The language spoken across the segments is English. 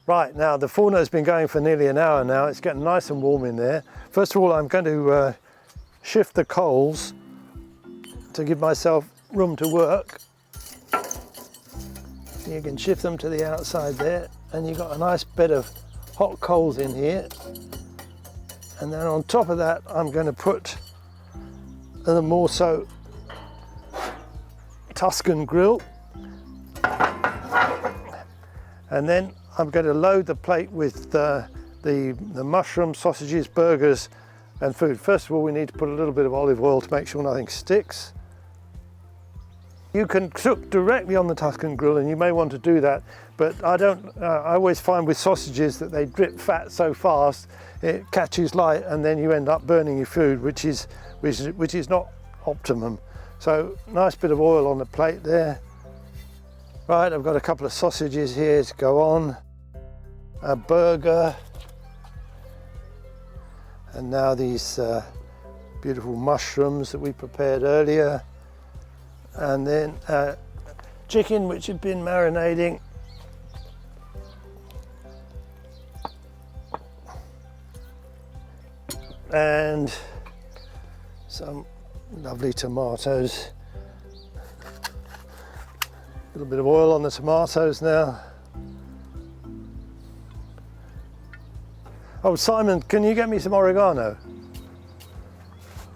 Right, now the Forno's been going for nearly an hour now. It's getting nice and warm in there. First of all, I'm going to shift the coals to give myself room to work. You can shift them to the outside there, and you've got a nice bed of hot coals in here. And then on top of that, I'm going to put the Morso Tuscan grill. And then I'm going to load the plate with the mushrooms, sausages, burgers and food. First of all, we need to put a little bit of olive oil to make sure nothing sticks. You can cook directly on the Tuscan grill, and you may want to do that, but I always find with sausages that they drip fat so fast it catches light, and then you end up burning your food, which is not optimum. So nice bit of oil on the plate there. Right, I've got a couple of sausages here to go on, a burger, and now these beautiful mushrooms that we prepared earlier. And then chicken, which had been marinating. And some lovely tomatoes. A little bit of oil on the tomatoes now. Oh, Simon, can you get me some oregano?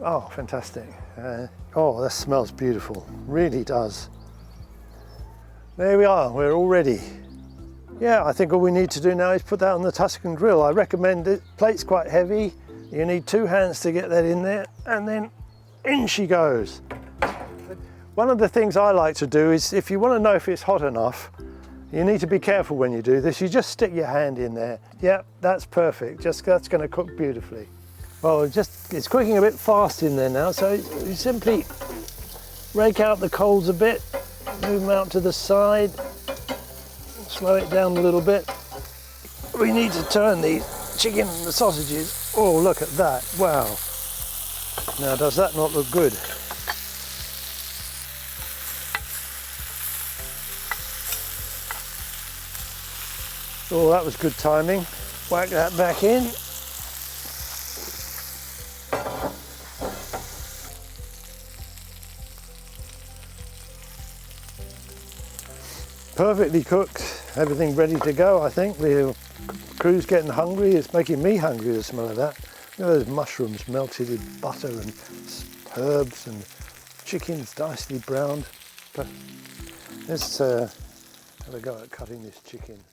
Oh, fantastic. Oh, that smells beautiful, really does. There we are, we're all ready. Yeah, I think all we need to do now is put that on the Tuscan grill. I recommend it. Plate's quite heavy. You need 2 hands to get that in there, and then in she goes. One of the things I like to do is, if you want to know if it's hot enough, you need to be careful when you do this. You just stick your hand in there. Yep, that's perfect. That's going to cook beautifully. Well, it's cooking a bit fast in there now, so you simply rake out the coals a bit, move them out to the side, slow it down a little bit. We need to turn the chicken and the sausages. Oh, look at that, wow. Now, does that not look good? Oh, that was good timing. Whack that back in. Perfectly cooked, everything ready to go, I think. The crew's getting hungry. It's making me hungry, the smell of that. Look at those mushrooms melted in butter and herbs, and chicken's nicely browned. But let's have a go at cutting this chicken.